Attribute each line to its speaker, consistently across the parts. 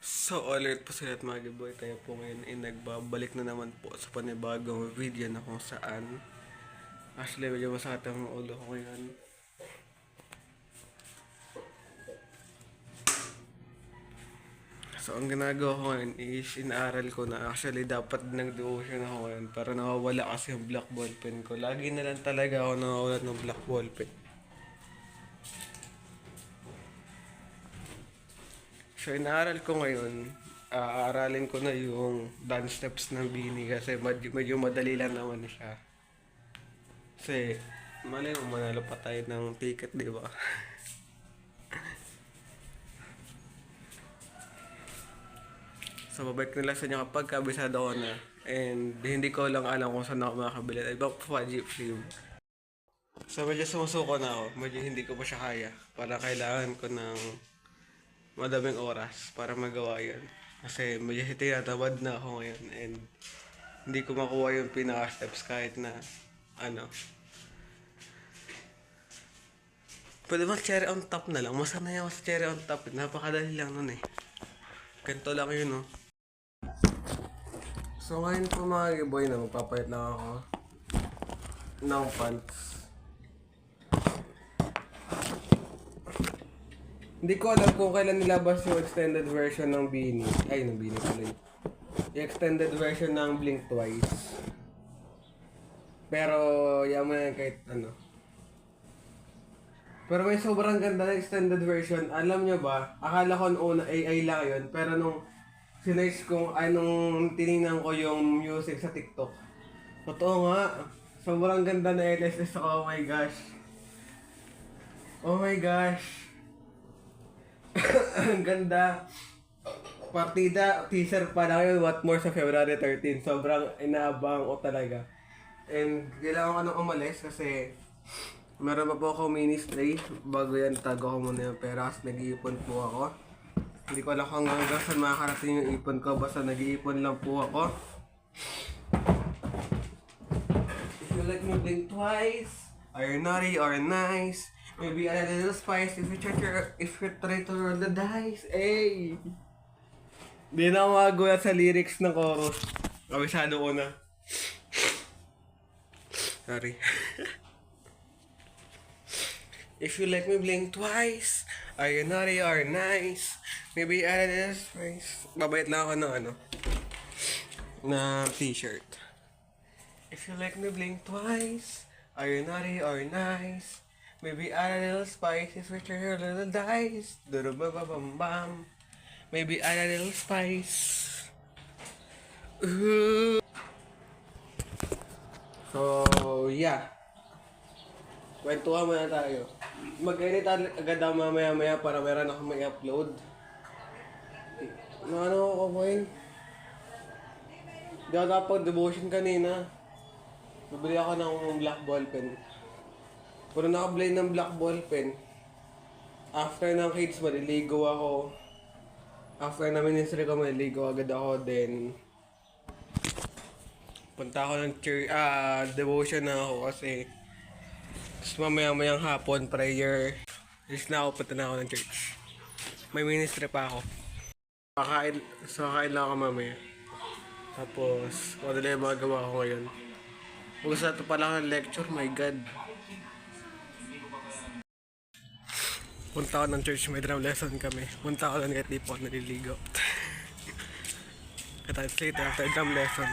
Speaker 1: So, ulit po sila at mga giboy. Tayo po ngayon ay nagbabalik na naman po sa panibagong video na kung saan. Actually, medyo masakit ang ulo ko ngayon. So, ang ginagawa ko ngayon is inaaral ko na. Actually, dapat nag-devotion ako ngayon para nawawala kasi yung black ball pen ko. Lagi na lang talaga ako nawawala ng black ball pen. So, inaaral ko ngayon, aaralin ko na yung dance steps ng Bini kasi medyo madali lang naman siya. Kasi, malay mo manalo pa tayo ng ticket, di ba? So, babalik nila sa inyo kapag kabisado ko na. And hindi ko lang alam kung saan ako makakabili. Iba pa jeep film. So, medyo sumusuko na ako. Medyo hindi ko pa siya kaya. Para kailangan ko ng madaming oras para magawa yan. Kasi medyo tinatamad na ako ngayon. And hindi ko makuha yung pinaka-steps kahit na ano. Pwede ba cherry on top na lang? Masanay ako sa cherry on top. Napakadali lang nun eh. Ganito lang yun, no? So ngayon po mga giboy na magpapalit lang ako ng pants. Hindi ko alam kung kailan nilabas yung extended version ng Beanie. Ay, ng Beanie pala yun. Yung extended version ng Blink Twice. Pero, yaman yan kahit ano. Pero may sobrang ganda na extended version. Alam nyo ba, akala ko noon AI lang yun. Pero nung sinerge kong, nung tinignan ko yung music sa TikTok. Totoo nga. Sobrang ganda na LSS ako. Oh my gosh. Oh my gosh. Ang ganda. Partida, teaser pa lang yun. What more sa February 13. Sobrang inaabang ko talaga. And kailangan ko nang umalis kasi meron pa po ako ministry. Bago yan, tago ko muna yung pera kasi nag-iipon po ako. Hindi ko alam kung hanggang saan makakarating yung ipon ko. Basta nag-iipon lang po ako. If you like me blink twice, are you naughty or nice? Maybe a little spice if you try to roll the dice. Hey! Di na ako magagulat sa lyrics ng chorus. Kabisado ko na. Sorry. If you let me blink twice, are you naughty or nice? Maybe I this face. Babait lang ako ng na t-shirt. If you let me blink twice, are you naughty or nice? Maybe add a little spice if you turn your little dice. Bam. Maybe add a little spice. Ooh. So, yeah. Kwentuhan muna tayo. Mag-edit agad ako mamaya-maya para meron ako may upload. Ano ako kumain? Di ako nakapag-devotion kanina. Bibili ako ng black ball pen. Puro nakablay ng black ball pen. After ng kids, maliligo ako. After na ministry ko, maliligo agad ako. Then, punta ako ng devotion na ako kasi tapos mamaya-mayang hapon, prayer. Is na ako, punta na ako ng church. May ministry pa ako. Kakain lang ako mamaya. Tapos, madali yung magawa ko ngayon. Gusto na ito pala ng lecture, my God. Punta ako ng church, may drum lesson kami. Punta ako lang kahit di po ako naliligo. Kaya later, after drum lesson.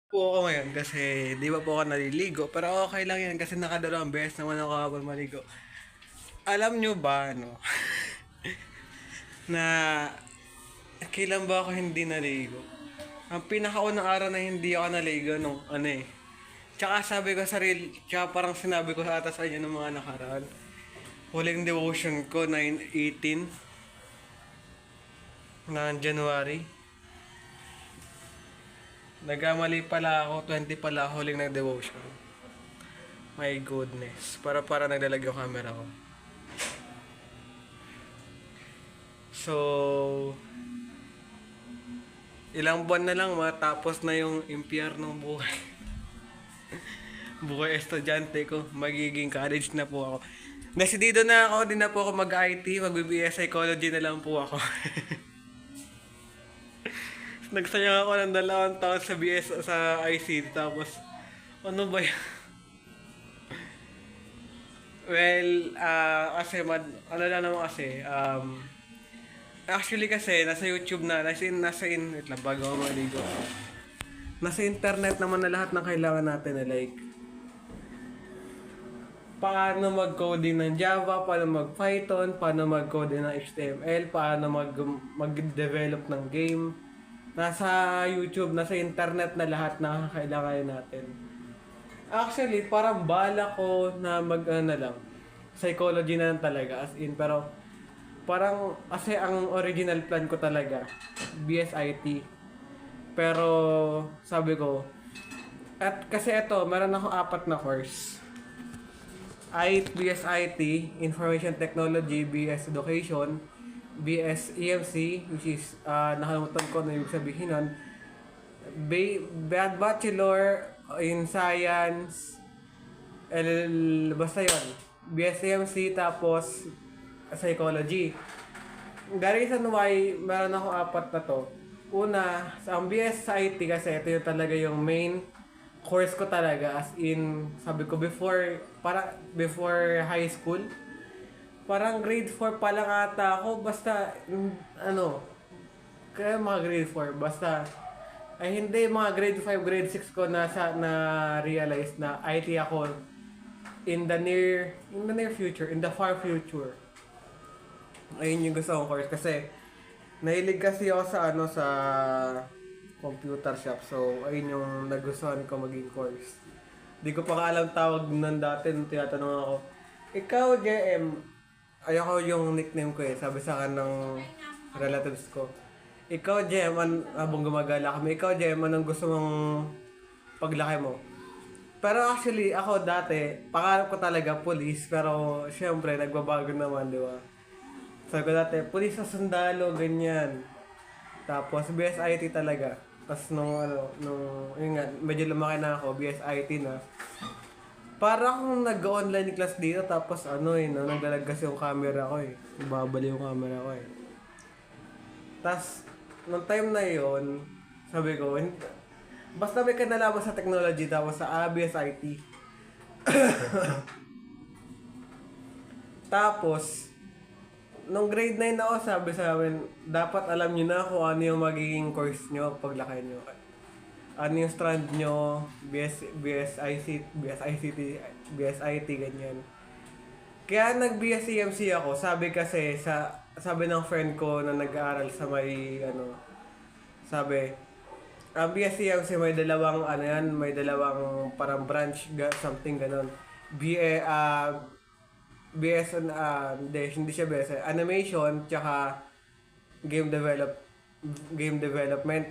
Speaker 1: Po ako ngayon kasi di ba po ako naliligo. Pero okay lang yan kasi nakadalawang beses naman ako habang maligo. Alam nyo ba, no? Na kailan ba ako hindi naligo? Ang pinakaunang araw na hindi ako naligo nung Tsaka sabi ko tsaka parang sinabi ko sa atas sa inyo ng mga nakaraan. Huling devotion ko, 9/18 ng January. Nagkamali pala ako, 20 pala ako huling nag-devotion. My goodness. Para naglalag yung camera ko. So, ilang buwan na lang matapos na yung impyernong buhay. Buhay estudyante ko. Magiging college na po ako. Nasidido na ako, din na po ako mag-IT, mag-BBS Psychology na lang po ako. Nagsayang ako ng 2 taon sa BS sa IC, tapos ano ba yan? Well, kasi ano lang naman kasi, actually kasi nasa YouTube na, wait lang, bago ako maligo. Nasa internet naman na lahat ng kailangan natin na like, paano mag-coding ng Java, paano mag-Python, paano mag-coding ng HTML, paano mag-develop ng game. Nasa YouTube, nasa internet na lahat na kailangan natin. Actually, parang bala ko na na lang. Psychology na lang talaga, as in. Pero, parang, kasi ang original plan ko talaga, BSIT. Pero, sabi ko, at kasi ito, meron akong 4 na course. BSIT, Information Technology, BS Education, BS EMC, which is, nakalimutan ko na yung sabihin nun, Bachelor in Science, basta yun, BS EMC, tapos Psychology. The reason why meron ako 4 na to, una, sa BS IT kasi ito yung talaga yung main course ko talaga, as in, sabi ko before high school, parang grade 4 pa lang ata ako, basta, kaya mga grade 4, basta, ay hindi, mga grade 5, grade 6 ko na realize na IT ako in the near future, in the far future. Ayun yung gusto kong course kasi nahilig kasi ako sa computer shop. So, ayun yung nagustuhan ko maging course. Di ko pa alam tawag nun dati nung tinatanong ako, ikaw, JM, ayoko yung nickname ko sabi sa akin ng relatives ko. Ikaw, JM, habang gumagala kami, ikaw, JM, anong gusto mong paglaki mo? Pero actually, ako dati, pangarap ko talaga police, pero syempre, nagbabago naman, di ba? Sabi ko dati, police sa sundalo, ganyan. Tapos, BSIT talaga. Tapos yun nga, medyo lumaki na ako, BSIT na. Para akong nag-online class dito, tapos naglalagkas yung camera ko Babali yung camera ko Tapos, nung time na yon sabi ko, basta may kanalaman sa technology, tapos sa BSIT. Tapos, nung grade 9 ako, sabi sa amin, dapat alam nyo na kung ano yung magiging course nyo paglaki nyo. Ano yung strand nyo, BSIT, ganyan. Kaya nag-BSCMC ako, sabi ng friend ko na nag-aaral sa ang BSCMC may dalawang parang branch, something ganon. Hindi siya BS, animation, tsaka game development.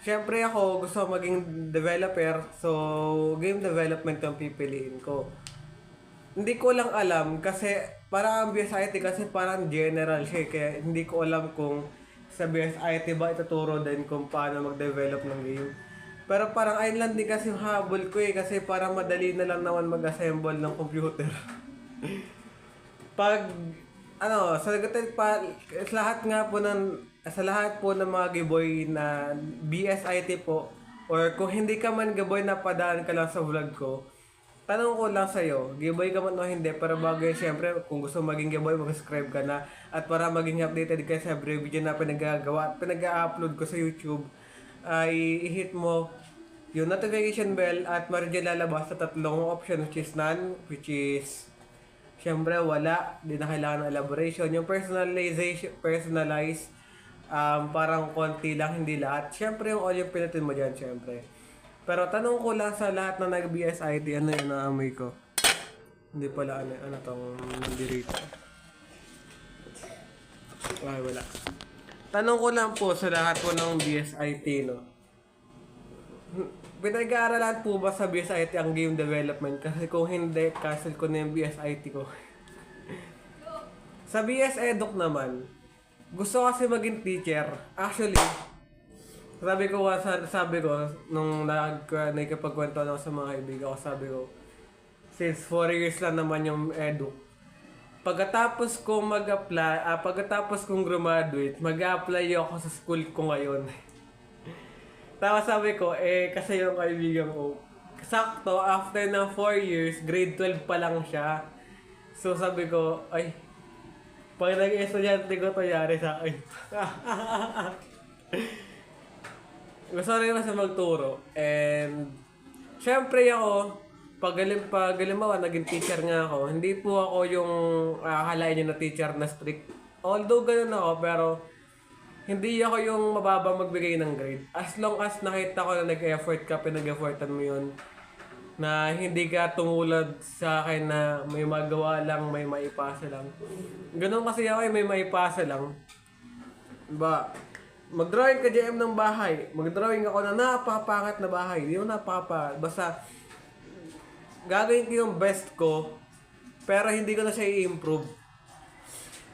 Speaker 1: Siyempre ako, gusto maging developer, so game development ang pipiliin ko. Hindi ko lang alam, kasi parang ang BSIT kasi parang general siya, kaya hindi ko alam kung sa BSIT ba ituturo din kung paano mag-develop ng game. Pero parang ayun lang din kasi yung habol ko kasi parang madali na lang naman mag-assemble ng computer. Sa lahat po ng mga giboy na BSIT po, or kung hindi ka man giboy na padaan ka lang sa vlog ko, tanong ko lang sa'yo, giboy ka man o hindi, pero bago yun, syempre, kung gusto maging giboy, mag-subscribe ka na, at para maging updated ka sa every video na pinag-upload ko sa YouTube, ay i-hit mo yung notification bell at meron dyan lalabas sa 3 option, which is none, which is siyempre wala, di na kailangan ng elaboration. Yung personalized, parang konti lang, hindi lahat. Siyempre yung all yung pinutin mo dyan, siyempre. Pero tanong ko lang sa lahat na nag-BSIT, ano yun naamoy ko? Hindi pala, ano tong dirito. Ay, wala. Tanong ko lang po sa lahat po ng BSIT, no? Pinag-aaralan po ba sa BSIT ang game development? Kasi kung hindi, cancel ko na yung BSIT ko. Sa BS Eduk naman, gusto kasi maging teacher. Actually, sabi ko nung nakikipagkwento ako sa mga kaibigan ko, sabi ko, since 4 years lang naman yung Eduk, pagkatapos kong graduate, mag-apply ako sa school ko ngayon. Tapos sabi ko, kasi yung kaibigan ko, sakto, after ng 4 years, grade 12 pa lang siya. So sabi ko, ay, pag nag-estudyante ko, to yari sa akin. Gusto rin kasi magturo. And, syempre ako, pag halimbawa, naging teacher nga ako, hindi po ako yung akalain nyo na teacher na strict. Although ganun ako, pero hindi ako yung mababa magbigay ng grade. As long as nakita ko na nag-effort ka, pinag-effortan mo yun, na hindi ka tumulad sa akin na may magawa lang, may maipasa lang. Ganun kasi ako may maipasa lang. Diba? Mag-drawing ka GM ng bahay. Mag-drawing ako na napapangat na bahay. Hindi mo napapa. Basta, gagawin ko yung best ko, pero hindi ko na siya i-improve.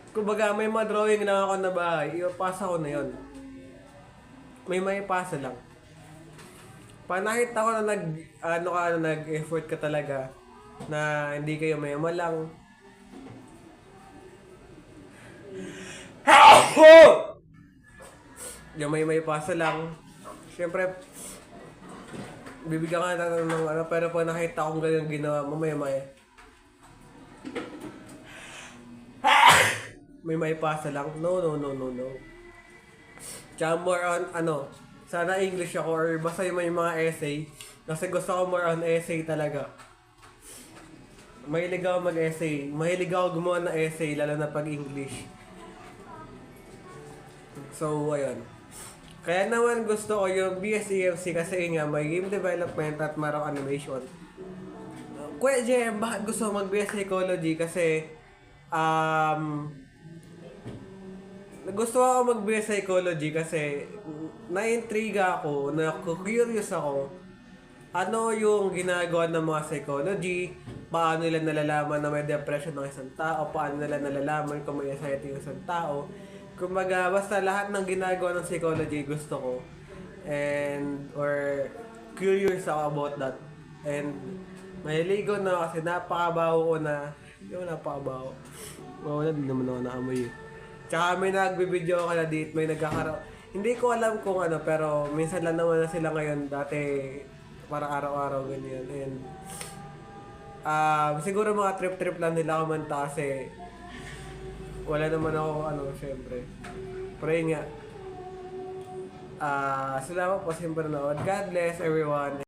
Speaker 1: Kumbaga, may mga drawing lang ako na bahay, ipapasa ko na yun. May maipasa lang. Pag nakita ko na nag-effort ka talaga, na hindi kayo mayama lang. Yung may pasa lang. Siyempre, bibigyan ka na ng pero pag nakita kong ganyan ginawa mo, may pasa lang. No. Tsaka more on, sana English ako or basta yung may mga essay. Kasi gusto ko more on essay talaga. Mahilig ako mag-essay. Mahilig ako gumawa ng essay, lalo na pag English. So, ayun. Kaya naman gusto ko yung BSEMC kasi nga may game development at marang animation. Kuya Jem, bakit gusto mo mag-BS Psychology? Kasi, gusto ako mag-BS Psychology kasi na-intriga ako, na-curious ako ano yung ginagawa ng mga psychology, paano nila nalalaman na may depression ng isang tao, paano nila nalalaman kung may anxiety yung isang tao. Kumbaga, basta lahat ng ginagawa ng psychology gusto ko. Or curious ako about that. And mahiligo na kasi napakabaho ko na, yung napakabaho. Wala din naman ako naamoy eh. Tsaka may nagbibideo ako na dito, may nagkakaroon. Hindi ko alam kung pero minsan lang naman na sila ngayon. Dati, para araw-araw ganyan. And, siguro mga trip-trip lang nila kumanta kasi wala naman ako, syempre. Pray nga. Salamat po sa panonood. God bless everyone.